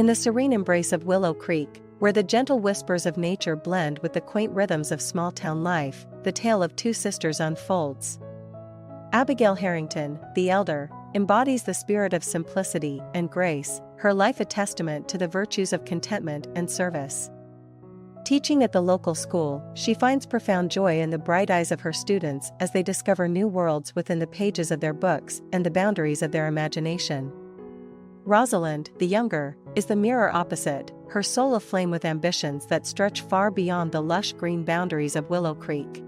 In the serene embrace of Willow Creek, where the gentle whispers of nature blend with the quaint rhythms of small-town life, the tale of two sisters unfolds. Abigail Harrington, the elder, embodies the spirit of simplicity and grace, her life a testament to the virtues of contentment and service. Teaching at the local school, she finds profound joy in the bright eyes of her students as they discover new worlds within the pages of their books and the boundaries of their imagination. Rosalind, the younger, is the mirror opposite, her soul aflame with ambitions that stretch far beyond the lush green boundaries of Willow Creek.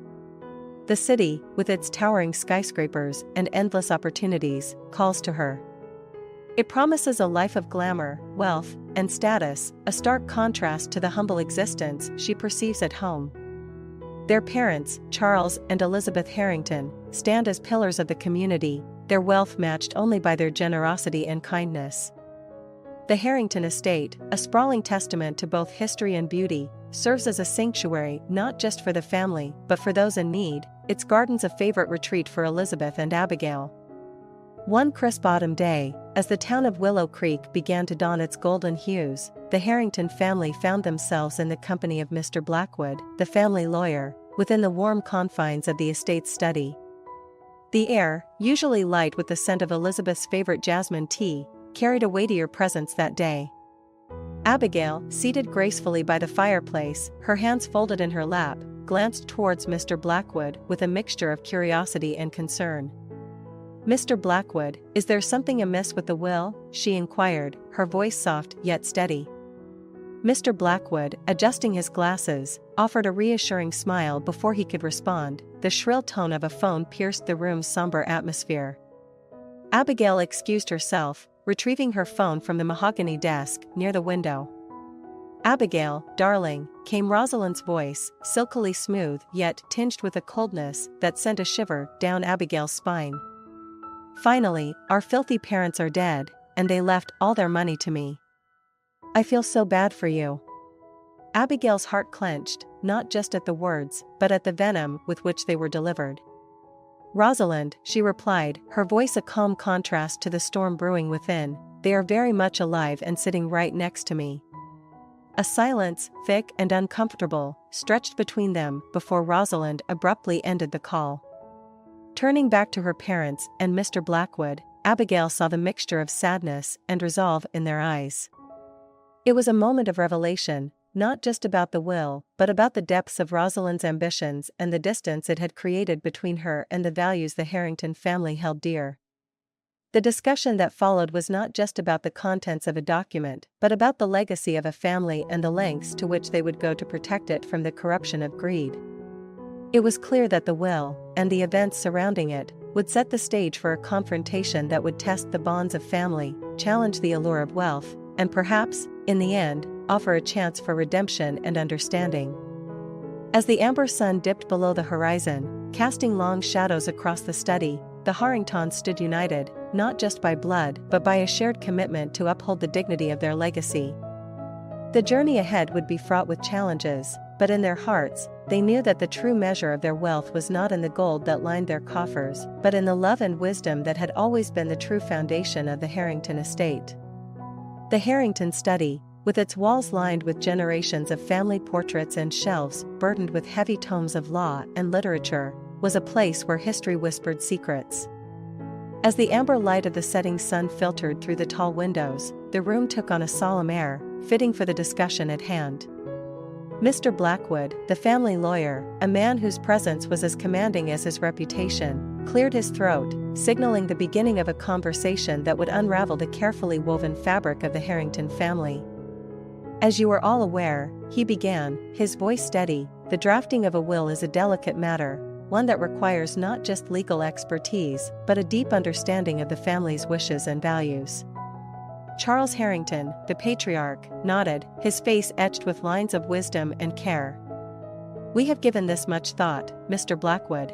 The city, with its towering skyscrapers and endless opportunities, calls to her. It promises a life of glamour, wealth, and status, a stark contrast to the humble existence she perceives at home. Their parents, Charles and Elizabeth Harrington, stand as pillars of the community, their wealth matched only by their generosity and kindness. The Harrington estate, a sprawling testament to both history and beauty, serves as a sanctuary not just for the family but for those in need, its gardens a favorite retreat for Elizabeth and Abigail. One crisp autumn day, as the town of Willow Creek began to don its golden hues, the Harrington family found themselves in the company of Mr. Blackwood, the family lawyer, within the warm confines of the estate's study. The air, usually light with the scent of Elizabeth's favorite jasmine tea, carried a weightier presence that day. Abigail, seated gracefully by the fireplace, her hands folded in her lap, glanced towards Mr. Blackwood with a mixture of curiosity and concern. "Mr. Blackwood, is there something amiss with the will?" she inquired, her voice soft yet steady. Mr. Blackwood, adjusting his glasses, offered a reassuring smile before he could respond. The shrill tone of a phone pierced the room's somber atmosphere. Abigail excused herself, retrieving her phone from the mahogany desk near the window. "Abigail, darling," came Rosalind's voice, silkily smooth yet tinged with a coldness that sent a shiver down Abigail's spine. "Finally, our filthy parents are dead, and they left all their money to me. I feel so bad for you." Abigail's heart clenched, not just at the words, but at the venom with which they were delivered. "Rosalind," she replied, her voice a calm contrast to the storm brewing within, "they are very much alive and sitting right next to me." A silence, thick and uncomfortable, stretched between them before Rosalind abruptly ended the call. Turning back to her parents and Mr. Blackwood, Abigail saw the mixture of sadness and resolve in their eyes. It was a moment of revelation, not just about the will, but about the depths of Rosalind's ambitions and the distance it had created between her and the values the Harrington family held dear. The discussion that followed was not just about the contents of a document, but about the legacy of a family and the lengths to which they would go to protect it from the corruption of greed. It was clear that the will, and the events surrounding it, would set the stage for a confrontation that would test the bonds of family, challenge the allure of wealth, and perhaps, in the end, offer a chance for redemption and understanding. As the amber sun dipped below the horizon, casting long shadows across the study, the Harringtons stood united, not just by blood but by a shared commitment to uphold the dignity of their legacy. The journey ahead would be fraught with challenges, but in their hearts, they knew that the true measure of their wealth was not in the gold that lined their coffers, but in the love and wisdom that had always been the true foundation of the Harrington estate. The Harrington study, with its walls lined with generations of family portraits and shelves burdened with heavy tomes of law and literature, was a place where history whispered secrets. As the amber light of the setting sun filtered through the tall windows, the room took on a solemn air, fitting for the discussion at hand. Mr. Blackwood, the family lawyer, a man whose presence was as commanding as his reputation, cleared his throat, signaling the beginning of a conversation that would unravel the carefully woven fabric of the Harrington family. "As you are all aware," he began, his voice steady, "the drafting of a will is a delicate matter, one that requires not just legal expertise, but a deep understanding of the family's wishes and values." Charles Harrington, the patriarch, nodded, his face etched with lines of wisdom and care. "We have given this much thought, Mr. Blackwood.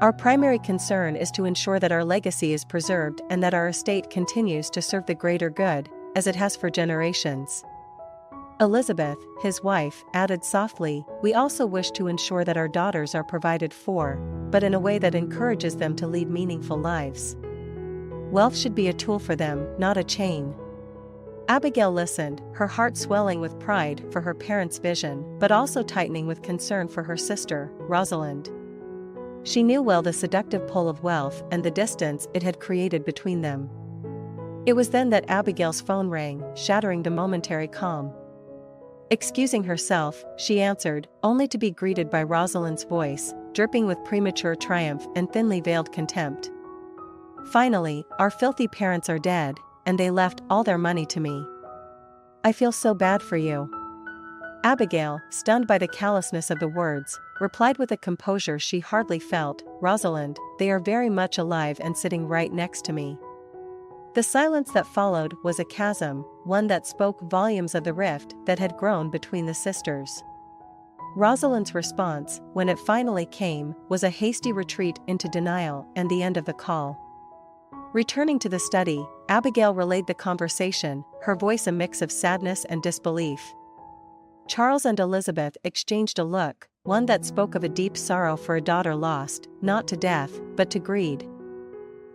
Our primary concern is to ensure that our legacy is preserved and that our estate continues to serve the greater good, as it has for generations." Elizabeth, his wife, added softly, "We also wish to ensure that our daughters are provided for, but in a way that encourages them to lead meaningful lives. Wealth should be a tool for them, not a chain." Abigail listened, her heart swelling with pride for her parents' vision, but also tightening with concern for her sister, Rosalind. She knew well the seductive pull of wealth and the distance it had created between them. It was then that Abigail's phone rang, shattering the momentary calm. Excusing herself, she answered, only to be greeted by Rosalind's voice, dripping with premature triumph and thinly veiled contempt. "Finally, our filthy parents are dead, and they left all their money to me. I feel so bad for you." Abigail, stunned by the callousness of the words, replied with a composure she hardly felt, "Rosalind, they are very much alive and sitting right next to me." The silence that followed was a chasm, one that spoke volumes of the rift that had grown between the sisters. Rosalind's response, when it finally came, was a hasty retreat into denial and the end of the call. Returning to the study, Abigail relayed the conversation, her voice a mix of sadness and disbelief. Charles and Elizabeth exchanged a look, one that spoke of a deep sorrow for a daughter lost, not to death, but to greed.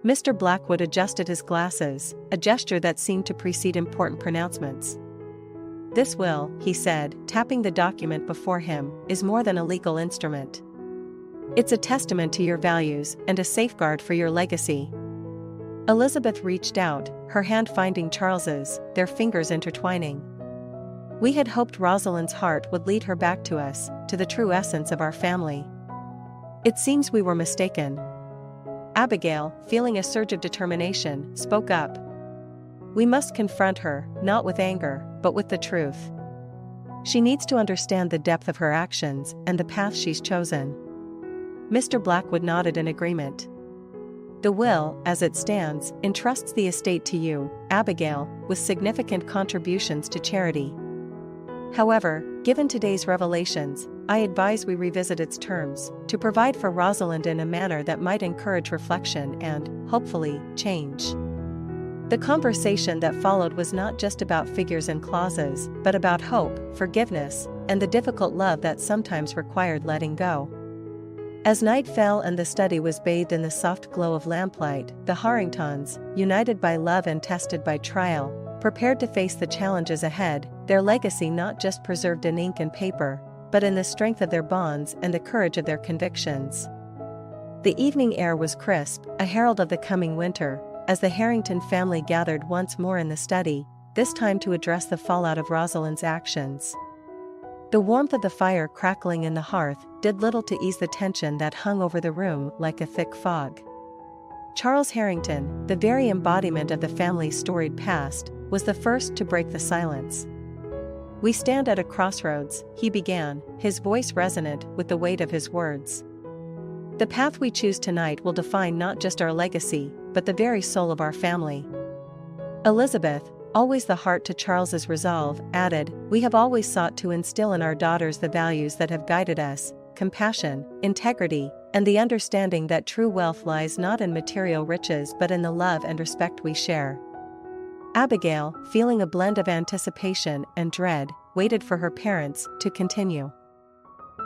Mr. Blackwood adjusted his glasses, a gesture that seemed to precede important pronouncements. "This will," he said, tapping the document before him, "is more than a legal instrument. It's a testament to your values and a safeguard for your legacy." Elizabeth reached out, her hand finding Charles's, their fingers intertwining. "We had hoped Rosalind's heart would lead her back to us, to the true essence of our family. It seems we were mistaken." Abigail, feeling a surge of determination, spoke up. "We must confront her, not with anger, but with the truth. She needs to understand the depth of her actions and the path she's chosen." Mr. Blackwood nodded in agreement. "The will, as it stands, entrusts the estate to you, Abigail, with significant contributions to charity. However, given today's revelations, I advise we revisit its terms, to provide for Rosalind in a manner that might encourage reflection and, hopefully, change." The conversation that followed was not just about figures and clauses, but about hope, forgiveness, and the difficult love that sometimes required letting go. As night fell and the study was bathed in the soft glow of lamplight, the Harringtons, united by love and tested by trial, prepared to face the challenges ahead, their legacy not just preserved in ink and paper, but in the strength of their bonds and the courage of their convictions. The evening air was crisp, a herald of the coming winter, as the Harrington family gathered once more in the study, this time to address the fallout of Rosalind's actions. The warmth of the fire crackling in the hearth did little to ease the tension that hung over the room like a thick fog. Charles Harrington, the very embodiment of the family's storied past, was the first to break the silence. "We stand at a crossroads," he began, his voice resonant with the weight of his words. "The path we choose tonight will define not just our legacy, but the very soul of our family." Elizabeth, always the heart to Charles's resolve, added, "We have always sought to instill in our daughters the values that have guided us, compassion, integrity, and the understanding that true wealth lies not in material riches but in the love and respect we share." Abigail, feeling a blend of anticipation and dread, waited for her parents to continue.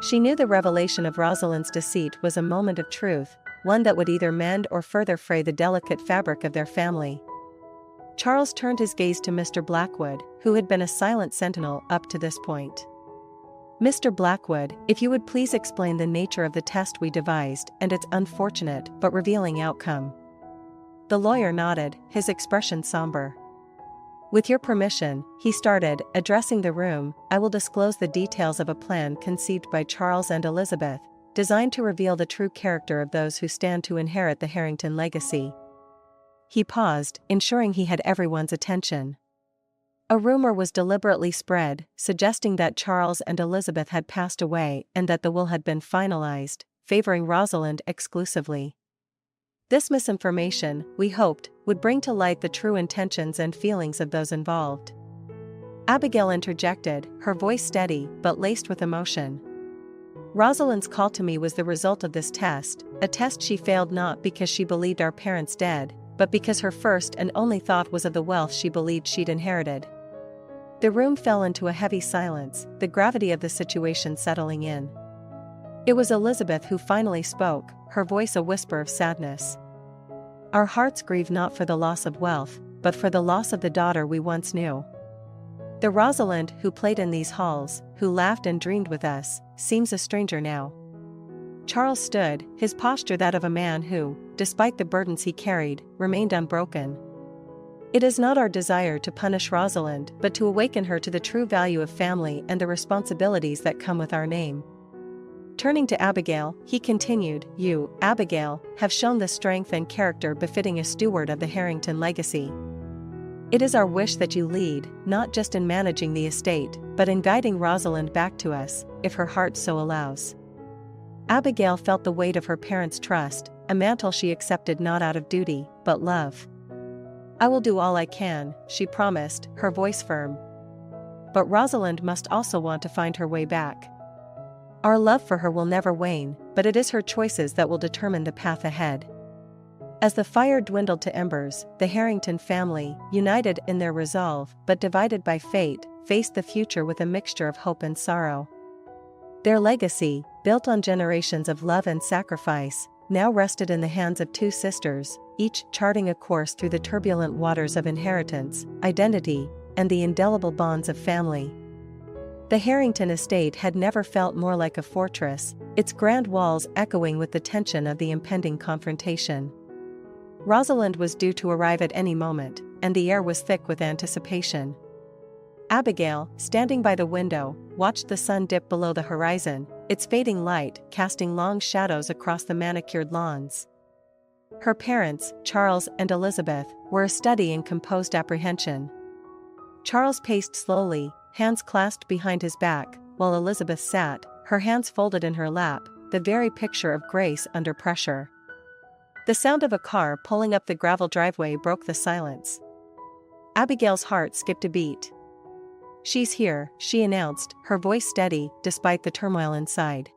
She knew the revelation of Rosalind's deceit was a moment of truth, one that would either mend or further fray the delicate fabric of their family. Charles turned his gaze to Mr. Blackwood, who had been a silent sentinel up to this point. "Mr. Blackwood, if you would please explain the nature of the test we devised and its unfortunate but revealing outcome." The lawyer nodded, his expression somber. "With your permission," he started, addressing the room, "I will disclose the details of a plan conceived by Charles and Elizabeth, designed to reveal the true character of those who stand to inherit the Harrington legacy." He paused, ensuring he had everyone's attention. A rumor was deliberately spread, suggesting that Charles and Elizabeth had passed away and that the will had been finalized, favoring Rosalind exclusively. This misinformation, we hoped, would bring to light the true intentions and feelings of those involved. Abigail interjected, her voice steady but laced with emotion. "Rosalind's call to me was the result of this test, a test she failed not because she believed our parents dead, but because her first and only thought was of the wealth she believed she'd inherited." The room fell into a heavy silence, the gravity of the situation settling in. It was Elizabeth who finally spoke, her voice a whisper of sadness. "Our hearts grieve not for the loss of wealth, but for the loss of the daughter we once knew." The Rosalind who played in these halls, who laughed and dreamed with us, seems a stranger now. Charles stood, his posture that of a man who, despite the burdens he carried, remained unbroken. It is not our desire to punish Rosalind but to awaken her to the true value of family and the responsibilities that come with our name. Turning to Abigail, he continued, "You, Abigail, have shown the strength and character befitting a steward of the Harrington legacy. It is our wish that you lead, not just in managing the estate, but in guiding Rosalind back to us, if her heart so allows." Abigail felt the weight of her parents' trust, a mantle she accepted not out of duty, but love. "I will do all I can," she promised, her voice firm. "But Rosalind must also want to find her way back. Our love for her will never wane, but it is her choices that will determine the path ahead." As the fire dwindled to embers, the Harrington family, united in their resolve but divided by fate, faced the future with a mixture of hope and sorrow. Their legacy, built on generations of love and sacrifice, now rested in the hands of two sisters, each charting a course through the turbulent waters of inheritance, identity, and the indelible bonds of family. The Harrington estate had never felt more like a fortress, its grand walls echoing with the tension of the impending confrontation. Rosalind was due to arrive at any moment, and the air was thick with anticipation. Abigail, standing by the window, watched the sun dip below the horizon, its fading light casting long shadows across the manicured lawns. Her parents, Charles and Elizabeth, were a study in composed apprehension. Charles paced slowly, hands clasped behind his back, while Elizabeth sat, her hands folded in her lap, the very picture of grace under pressure. The sound of a car pulling up the gravel driveway broke the silence. Abigail's heart skipped a beat. "She's here," she announced, her voice steady, despite the turmoil inside.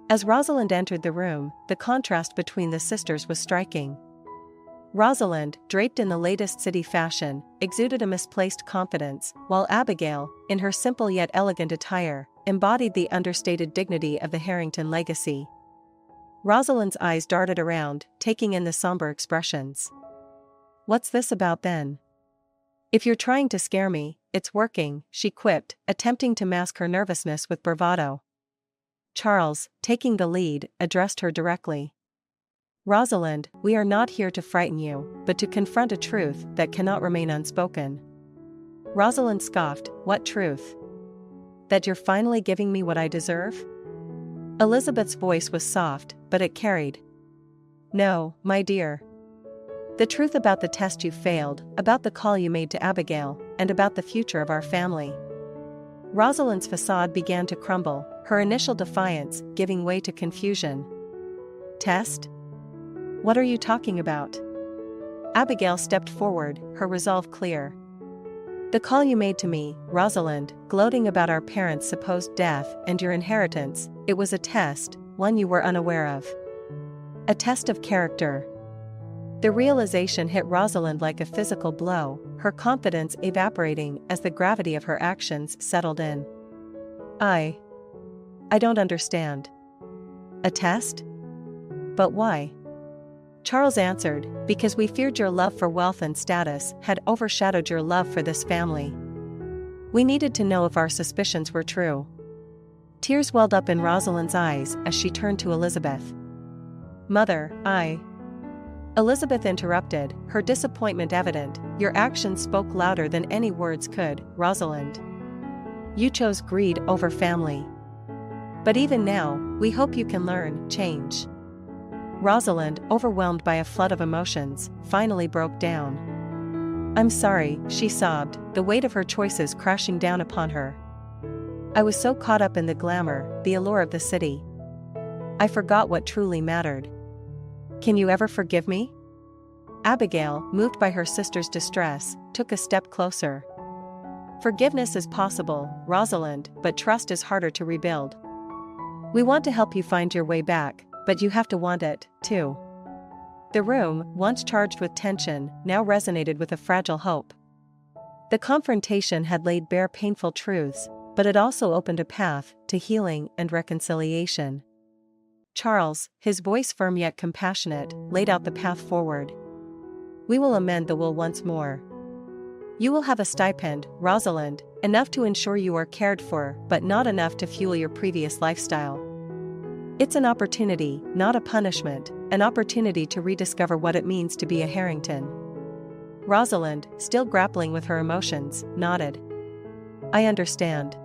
As Rosalind entered the room, the contrast between the sisters was striking. Rosalind, draped in the latest city fashion, exuded a misplaced confidence, while Abigail, in her simple yet elegant attire, embodied the understated dignity of the Harrington legacy. Rosalind's eyes darted around, taking in the somber expressions. "What's this about then? If you're trying to scare me, it's working," she quipped, attempting to mask her nervousness with bravado. Charles, taking the lead, addressed her directly. "Rosalind, we are not here to frighten you, but to confront a truth that cannot remain unspoken." Rosalind scoffed, "What truth? That you're finally giving me what I deserve?" Elizabeth's voice was soft, but it carried. "No, my dear. The truth about the test you failed, about the call you made to Abigail, and about the future of our family." Rosalind's facade began to crumble, her initial defiance giving way to confusion. "Test? What are you talking about?" Abigail stepped forward, her resolve clear. "The call you made to me, Rosalind, gloating about our parents' supposed death and your inheritance, it was a test, one you were unaware of. A test of character." The realization hit Rosalind like a physical blow, her confidence evaporating as the gravity of her actions settled in. I don't understand." "A test? But why?" Charles answered, "Because we feared your love for wealth and status had overshadowed your love for this family. We needed to know if our suspicions were true." Tears welled up in Rosalind's eyes as she turned to Elizabeth. "Mother, Elizabeth interrupted, her disappointment evident. "Your actions spoke louder than any words could, Rosalind. You chose greed over family. But even now, we hope you can learn, change." Rosalind, overwhelmed by a flood of emotions, finally broke down. "I'm sorry," she sobbed, the weight of her choices crashing down upon her. "I was so caught up in the glamour, the allure of the city. I forgot what truly mattered. Can you ever forgive me?" Abigail, moved by her sister's distress, took a step closer. "Forgiveness is possible, Rosalind, but trust is harder to rebuild. We want to help you find your way back, but you have to want it, too." The room, once charged with tension, now resonated with a fragile hope. The confrontation had laid bare painful truths, but it also opened a path to healing and reconciliation. Charles, his voice firm yet compassionate, laid out the path forward. "We will amend the will once more. You will have a stipend, Rosalind, enough to ensure you are cared for, but not enough to fuel your previous lifestyle. It's an opportunity, not a punishment, an opportunity to rediscover what it means to be a Harrington. Rosalind, still grappling with her emotions, nodded. I understand.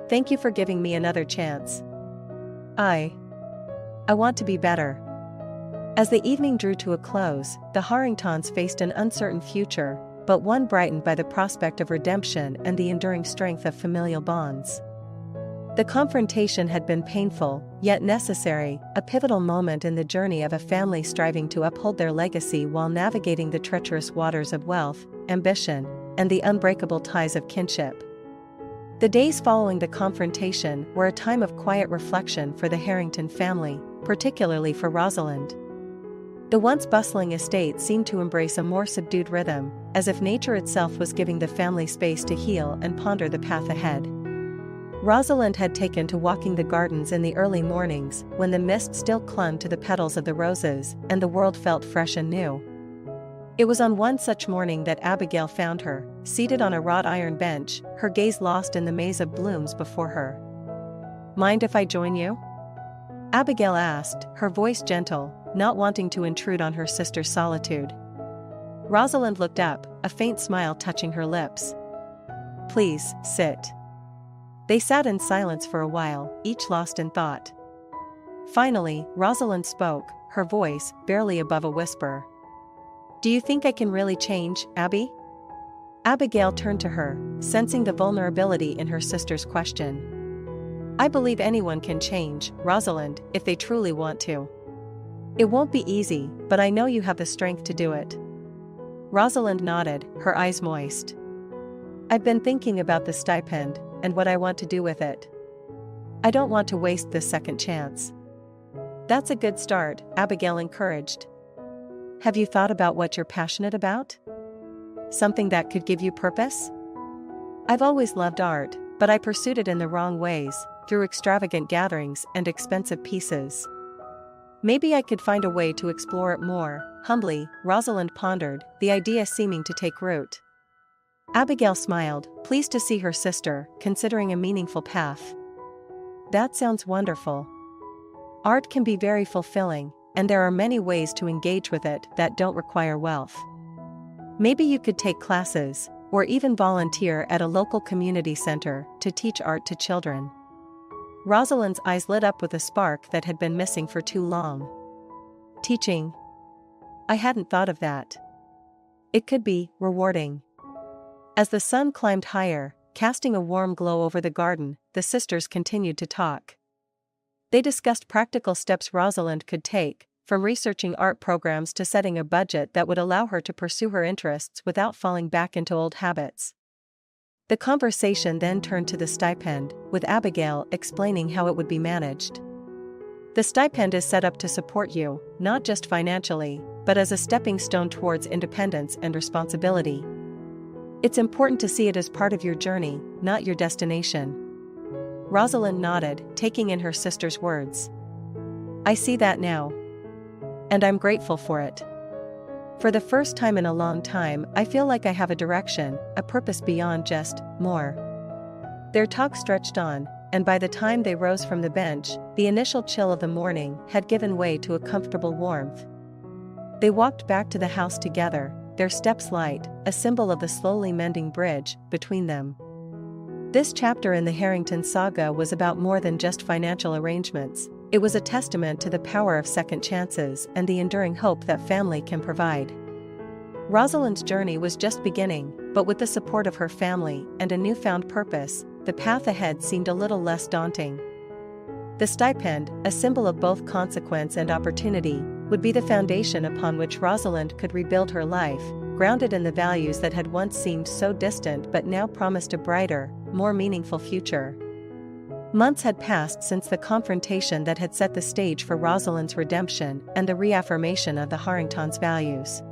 Thank you for giving me another chance. I want to be better. As the evening drew to a close, the Harringtons faced an uncertain future, but one brightened by the prospect of redemption and the enduring strength of familial bonds. The confrontation had been painful, yet necessary, a pivotal moment in the journey of a family striving to uphold their legacy while navigating the treacherous waters of wealth, ambition, and the unbreakable ties of kinship. The days following the confrontation were a time of quiet reflection for the Harrington family, particularly for Rosalind. The once bustling estate seemed to embrace a more subdued rhythm, as if nature itself was giving the family space to heal and ponder the path ahead. Rosalind had taken to walking the gardens in the early mornings, when the mist still clung to the petals of the roses, and the world felt fresh and new. It was on one such morning that Abigail found her, seated on a wrought iron bench, her gaze lost in the maze of blooms before her. Mind if I join you? Abigail asked, her voice gentle, not wanting to intrude on her sister's solitude. Rosalind looked up, a faint smile touching her lips. Please, sit. They sat in silence for a while, each lost in thought. Finally, Rosalind spoke, her voice barely above a whisper. Do you think I can really change, Abby? Abigail turned to her, sensing the vulnerability in her sister's question. I believe anyone can change, Rosalind, if they truly want to. It won't be easy, but I know you have the strength to do it. Rosalind nodded, her eyes moist. I've been thinking about the stipend, and what I want to do with it. I don't want to waste this second chance. That's a good start, Abigail encouraged. Have you thought about what you're passionate about? Something that could give you purpose? I've always loved art, but I pursued it in the wrong ways, through extravagant gatherings and expensive pieces. Maybe I could find a way to explore it more, humbly, Rosalind pondered, the idea seeming to take root. Abigail smiled, pleased to see her sister considering a meaningful path. That sounds wonderful. Art can be very fulfilling, and there are many ways to engage with it that don't require wealth. Maybe you could take classes, or even volunteer at a local community center to teach art to children. Rosalind's eyes lit up with a spark that had been missing for too long. Teaching? I hadn't thought of that. It could be rewarding. As the sun climbed higher, casting a warm glow over the garden, the sisters continued to talk. They discussed practical steps Rosalind could take, from researching art programs to setting a budget that would allow her to pursue her interests without falling back into old habits. The conversation then turned to the stipend, with Abigail explaining how it would be managed. The stipend is set up to support you, not just financially, but as a stepping stone towards independence and responsibility. It's important to see it as part of your journey, not your destination. Rosalind nodded, taking in her sister's words. I see that now. And I'm grateful for it. For the first time in a long time, I feel like I have a direction, a purpose beyond just more. Their talk stretched on, and by the time they rose from the bench, the initial chill of the morning had given way to a comfortable warmth. They walked back to the house together, their steps light, a symbol of the slowly mending bridge between them. This chapter in the Harrington saga was about more than just financial arrangements. It was a testament to the power of second chances and the enduring hope that family can provide. Rosalind's journey was just beginning, but with the support of her family and a newfound purpose, the path ahead seemed a little less daunting. The stipend, a symbol of both consequence and opportunity, would be the foundation upon which Rosalind could rebuild her life, grounded in the values that had once seemed so distant but now promised a brighter, more meaningful future. Months had passed since the confrontation that had set the stage for Rosalind's redemption and the reaffirmation of the Harringtons' values.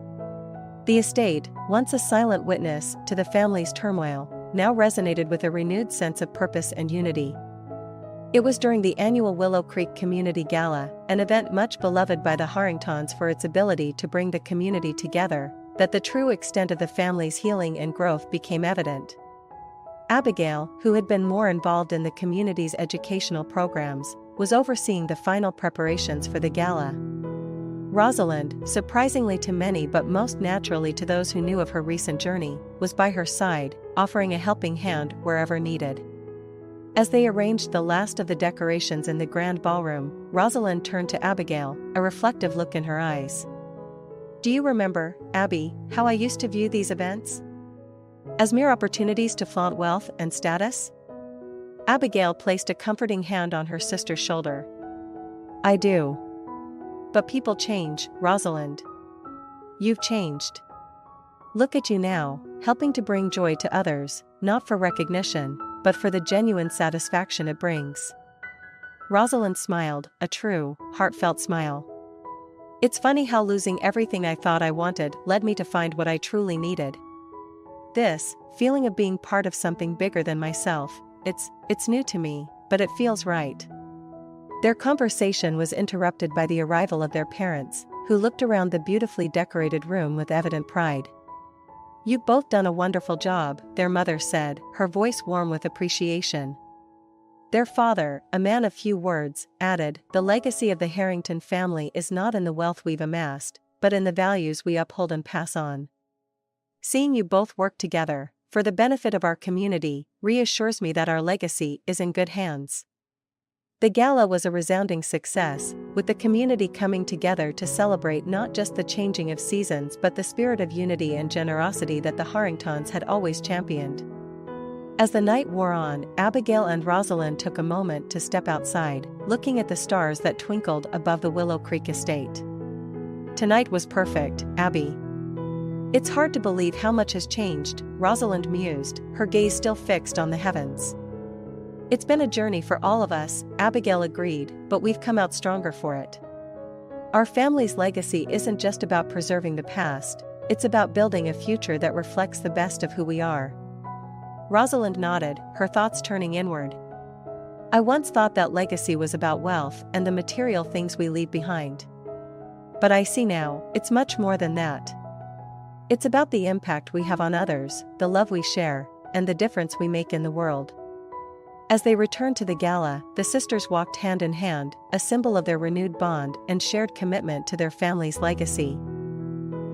The estate, once a silent witness to the family's turmoil, now resonated with a renewed sense of purpose and unity. It was during the annual Willow Creek Community Gala, an event much beloved by the Harringtons for its ability to bring the community together, that the true extent of the family's healing and growth became evident. Abigail, who had been more involved in the community's educational programs, was overseeing the final preparations for the gala. Rosalind, surprisingly to many but most naturally to those who knew of her recent journey, was by her side, offering a helping hand wherever needed. As they arranged the last of the decorations in the grand ballroom, Rosalind turned to Abigail, a reflective look in her eyes. "Do you remember, Abby, how I used to view these events? As mere opportunities to flaunt wealth and status?" Abigail placed a comforting hand on her sister's shoulder. "I do. But people change, Rosalind. You've changed. Look at you now, helping to bring joy to others, not for recognition, but for the genuine satisfaction it brings." Rosalind smiled, a true, heartfelt smile. "It's funny how losing everything I thought I wanted led me to find what I truly needed. This feeling of being part of something bigger than myself, it's new to me, but it feels right." Their conversation was interrupted by the arrival of their parents, who looked around the beautifully decorated room with evident pride. "You've both done a wonderful job," their mother said, her voice warm with appreciation. Their father, a man of few words, added, "The legacy of the Harrington family is not in the wealth we've amassed, but in the values we uphold and pass on. Seeing you both work together, for the benefit of our community, reassures me that our legacy is in good hands." The gala was a resounding success, with the community coming together to celebrate not just the changing of seasons but the spirit of unity and generosity that the Harringtons had always championed. As the night wore on, Abigail and Rosalind took a moment to step outside, looking at the stars that twinkled above the Willow Creek estate. "Tonight was perfect, Abby." "It's hard to believe how much has changed," Rosalind mused, her gaze still fixed on the heavens. "It's been a journey for all of us," Abigail agreed, "but we've come out stronger for it. Our family's legacy isn't just about preserving the past, it's about building a future that reflects the best of who we are." Rosalind nodded, her thoughts turning inward. "I once thought that legacy was about wealth and the material things we leave behind. But I see now, it's much more than that. It's about the impact we have on others, the love we share, and the difference we make in the world." As they returned to the gala, the sisters walked hand in hand, a symbol of their renewed bond and shared commitment to their family's legacy.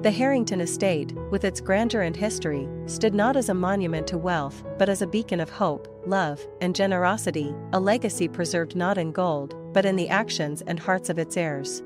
The Harrington estate, with its grandeur and history, stood not as a monument to wealth but as a beacon of hope, love, and generosity, a legacy preserved not in gold, but in the actions and hearts of its heirs.